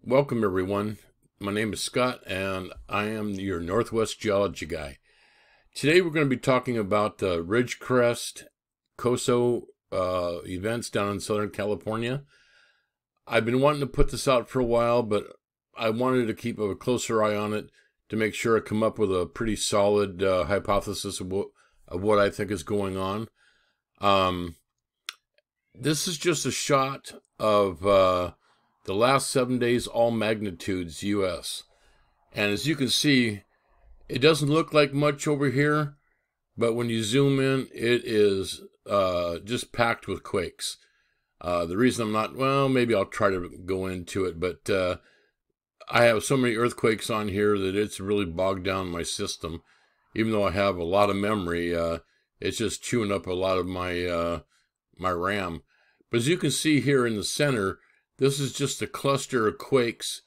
Welcome everyone. My name is Scott and I am your Northwest Geology guy. Today we're going to be talking about the Ridgecrest COSO events down in Southern California. I've been wanting to put this out for a while, but I wanted to keep a closer eye on it to make sure I come up with a pretty solid hypothesis of what I think is going on. This is just a shot of the last 7 days, all magnitudes U.S. And as you can see, it doesn't look like much over here, but when you zoom in, it is just packed with quakes. The reason I'm not, well, maybe I'll try to go into it, but I have so many earthquakes on here that it's really bogged down my system. Even though I have a lot of memory, it's just chewing up a lot of my my RAM. But as you can see here in the center, this is just a cluster of quakes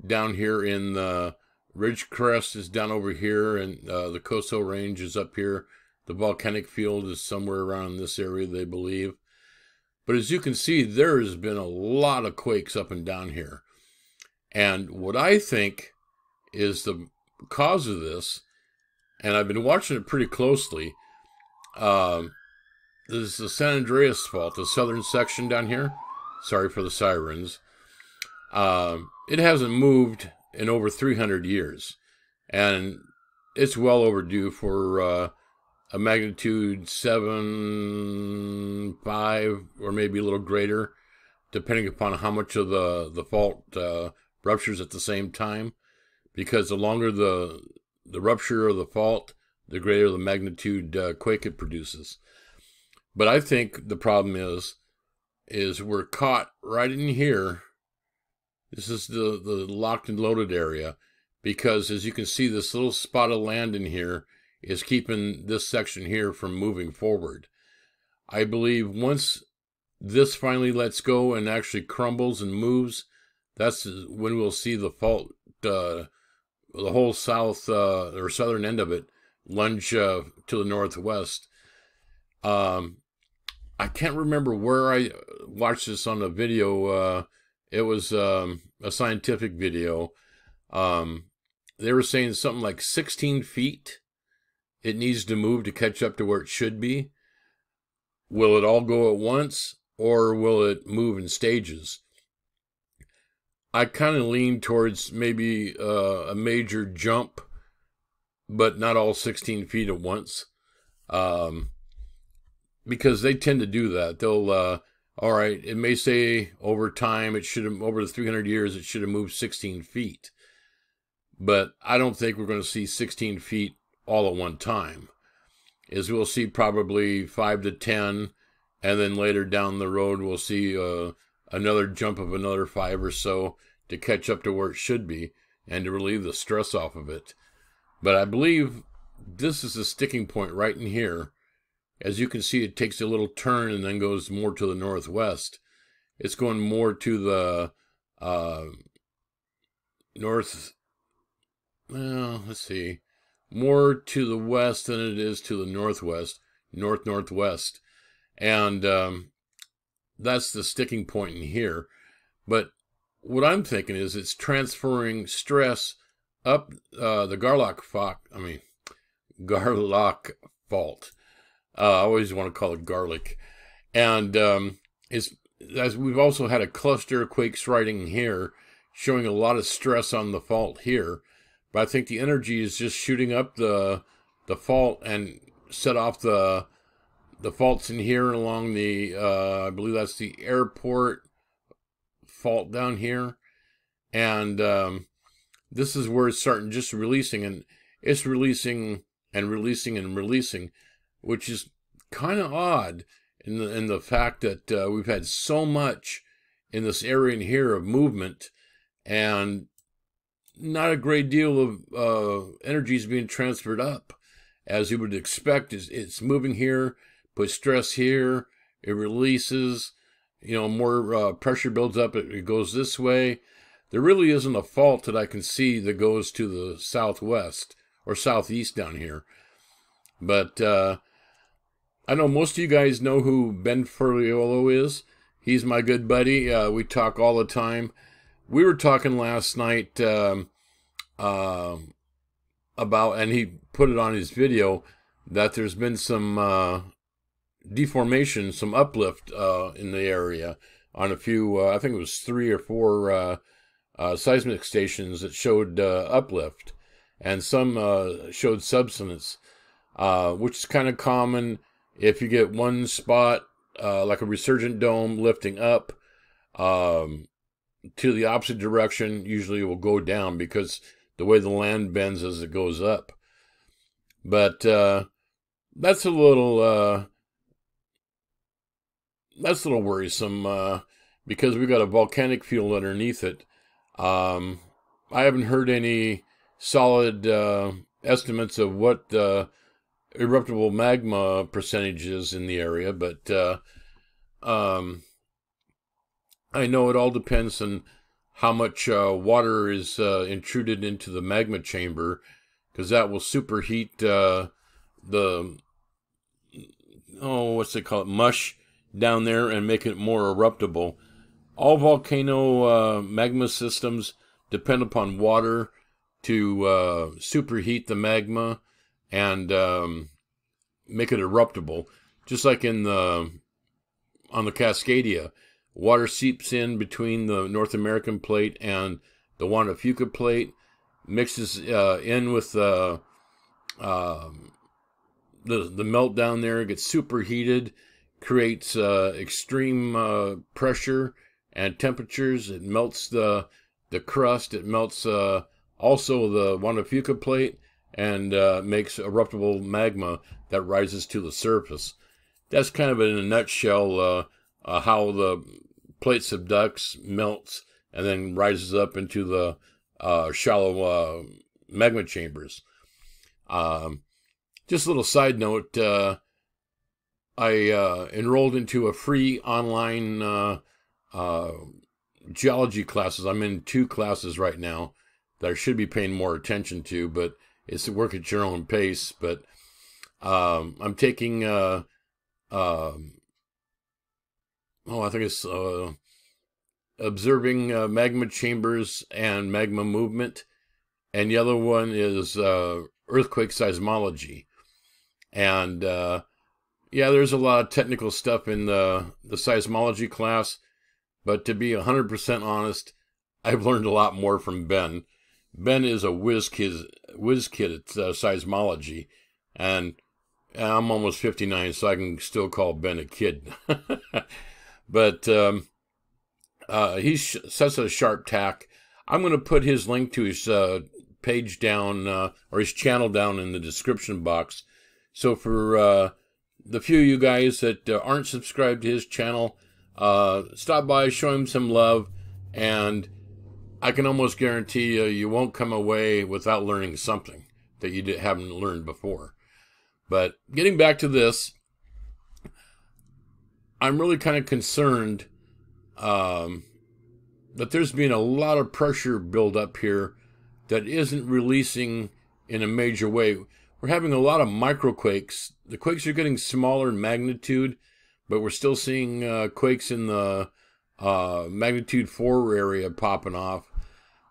down here in the Ridgecrest is down over here, and the COSO range is up here. The volcanic field is somewhere around this area, they believe. But as you can see, there has been a lot of quakes up and down here. And what I think is the cause of this, and I've been watching it pretty closely, this is the San Andreas Fault, the southern section down here. Sorry for the sirens. It hasn't moved in over 300 years, and it's well overdue for a magnitude 7.5 or maybe a little greater, depending upon how much of the fault ruptures at the same time. Because the longer the rupture of the fault, the greater the magnitude quake it produces. But I think the problem is we're caught right in here. This is the locked and loaded area, because as you can see, this little spot of land in here is keeping this section here from moving forward. I believe once this finally lets go and actually crumbles and moves, that's when we'll see the fault, the whole south or southern end of it lunge to the northwest. I can't remember where I watched this on a video. It was a scientific video. They were saying something like 16 feet it needs to move to catch up to where it should be. Will it all go at once, or will it move in stages? I kind of lean towards maybe a major jump, but not all 16 feet at once. Because they tend to do that. They'll, all right, it may say over time, it should have, over the 300 years, it should have moved 16 feet. But I don't think we're going to see 16 feet all at one time. As we'll see probably 5 to 10, and then later down the road, we'll see another jump of another 5 or so to catch up to where it should be and to relieve the stress off of it. But I believe this is the sticking point right in here. As you can see, it takes a little turn and then goes more to the northwest. It's going more to the north, well, let's see, more to the west than it is to the northwest, northwest. And that's the sticking point in here. But what I'm thinking is it's transferring stress up the Garlock fault. I always want to call it garlic. And as we've also had a cluster of quakes right in here, showing a lot of stress on the fault here. But I think the energy is just shooting up the fault and set off the faults in here along the, I believe that's the airport fault down here. And this is where it's starting just releasing, and it's releasing and releasing and releasing, which is kind of odd in the fact that we've had so much in this area in here of movement, and not a great deal of energy is being transferred up, as you would expect. It's moving here, puts stress here, it releases, more pressure builds up, it goes this way. There really isn't a fault that I can see that goes to the southwest or southeast down here. But I know most of you guys know who Ben Furiolo is. He's my good buddy. We talk all the time. we were talking last night about, and he put it on his video, that there's been some deformation, some uplift in the area on a few, I think it was 3 or 4 seismic stations that showed uplift, and some showed subsidence, which is kind of common if you get one spot, like a resurgent dome lifting up to the opposite direction. Usually it will go down because the way the land bends as it goes up. But that's a little worrisome because we've got a volcanic field underneath it. I haven't heard any solid estimates of what eruptible magma percentage is in the area, but I know it all depends on how much water is intruded into the magma chamber, because that will superheat what's it called, mush down there, and make it more eruptible. All volcano magma systems depend upon water to superheat the magma and make it eruptible. Just like on the Cascadia, water seeps in between the North American plate and the Juan de Fuca plate, mixes in with the melt down there, gets superheated, creates extreme pressure and temperatures. It melts the crust. It melts also the Juan de Fuca plate, and makes eruptible magma that rises to the surface. That's kind of in a nutshell how the plate subducts, melts, and then rises up into the shallow magma chambers. Just a little side note, I enrolled into a free online geology classes. I'm in 2 classes right now that I should be paying more attention to, but it's work at your own pace. But I'm taking I think it's observing magma chambers and magma movement, and the other one is earthquake seismology. And yeah, there's a lot of technical stuff in the seismology class, but to be 100% honest, I've learned a lot more from Ben. Ben is a whiz kid at seismology, and I'm almost 59, so I can still call Ben a kid. But he's such a sharp tack. I'm going to put his link to his page down, or his channel down in the description box. So for the few of you guys that aren't subscribed to his channel, stop by, show him some love, and I can almost guarantee you won't come away without learning something that you haven't learned before. But getting back to this, I'm really kind of concerned that there's been a lot of pressure build up here that isn't releasing in a major way. We're having a lot of microquakes. The quakes are getting smaller in magnitude, but we're still seeing quakes in the magnitude 4 area popping off.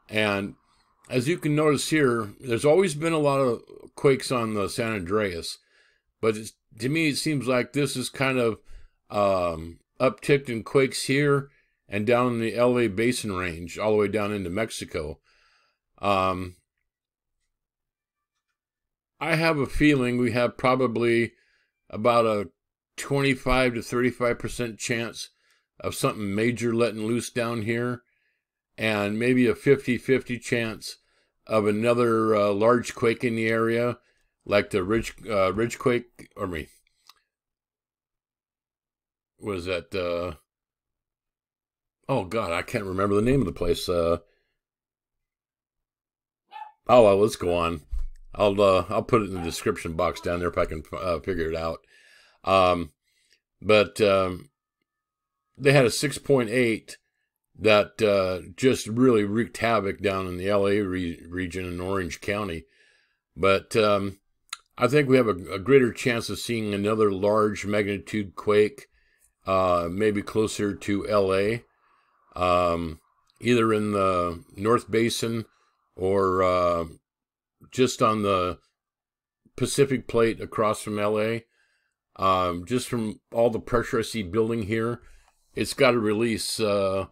And as you can notice here, there's always been a lot of quakes on the San Andreas, but to me it seems like this is kind of upticked in quakes here and down in the LA Basin range, all the way down into Mexico. I have a feeling we have probably about a 25 to 35% chance of something major letting loose down here, and maybe a 50-50 chance of another large quake in the area, like the Ridgequake, or was that, oh God, I can't remember the name of the place. Oh, well, let's go on. I'll put it in the description box down there if I can figure it out. But they had a 6.8 that just really wreaked havoc down in the LA region in Orange County. But I think we have a greater chance of seeing another large magnitude quake, maybe closer to LA. either in the North Basin or just on the Pacific Plate across from LA. Just from all the pressure I see building here, it's got to release, and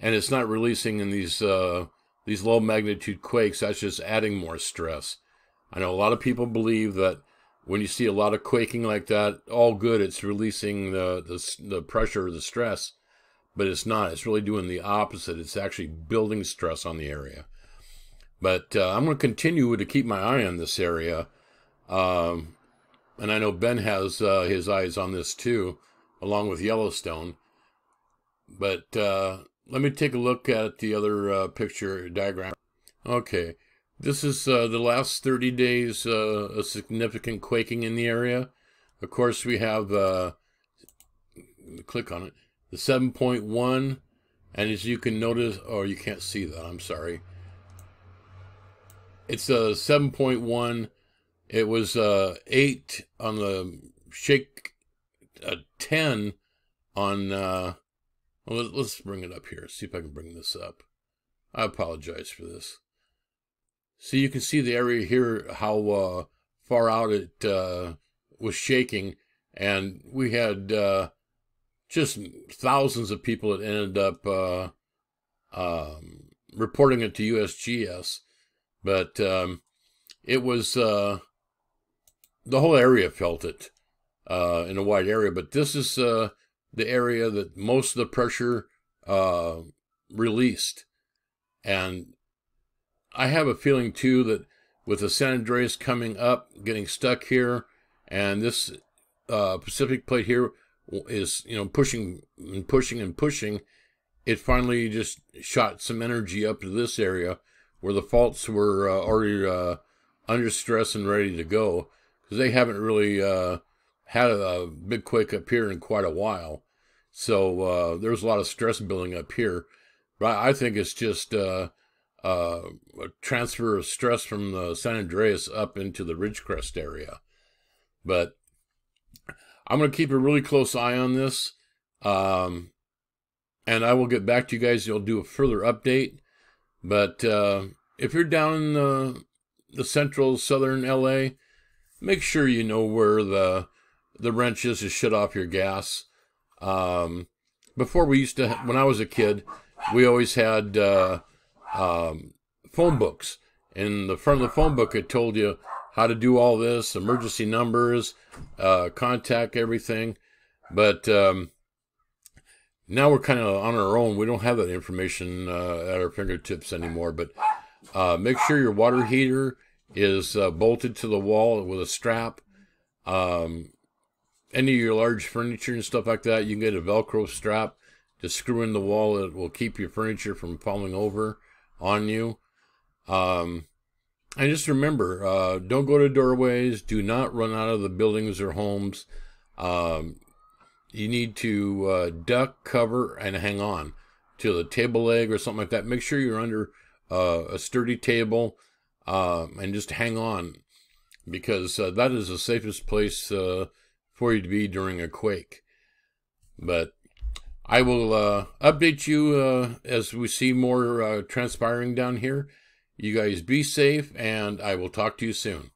it's not releasing in these low magnitude quakes. That's just adding more stress. I know a lot of people believe that when you see a lot of quaking like that, all good, it's releasing the pressure or the stress, but it's not. It's really doing the opposite. It's actually building stress on the area. But I'm going to continue to keep my eye on this area. And I know Ben has his eyes on this too, along with Yellowstone. But let me take a look at the other picture diagram. Okay. This is the last 30 days, a significant quaking in the area. Of course, we have, click on it, the 7.1, and as you can notice, oh, you can't see that, I'm sorry. It's a 7.1. It was 8 on the shake, 10 on, well, let's bring it up here, see if I can bring this up. I apologize for this. So you can see the area here, how far out it was shaking, and we had just thousands of people that ended up reporting it to USGS, but it was the whole area felt it in a wide area, but this is the area that most of the pressure released. And I have a feeling too that with the San Andreas coming up, getting stuck here, and this Pacific Plate here is, pushing and pushing and pushing, it finally just shot some energy up to this area where the faults were already under stress and ready to go, because they haven't really had a big quake up here in quite a while. So there's a lot of stress building up here. But I think it's just a transfer of stress from the San Andreas up into the Ridgecrest area. But I'm going to keep a really close eye on this. And I will get back to you guys. You'll do a further update. But if you're down in the central southern LA, make sure you know where the wrench is to shut off your gas. Before we used to, when I was a kid, we always had phone books. In the front of the phone book, it told you how to do all this, emergency numbers, contact everything. But now we're kind of on our own. We don't have that information at our fingertips anymore. But make sure your water heater is bolted to the wall with a strap. Any of your large furniture and stuff like that, you can get a Velcro strap to screw in the wall. It will keep your furniture from falling over on you. And just remember, don't go to doorways. Do not run out of the buildings or homes. You need to duck, cover, and hang on to the table leg or something like that. Make sure you're under a sturdy table and just hang on, because that is the safest place for you to be during a quake. But I will update you as we see more transpiring down here. You guys be safe, and I will talk to you soon.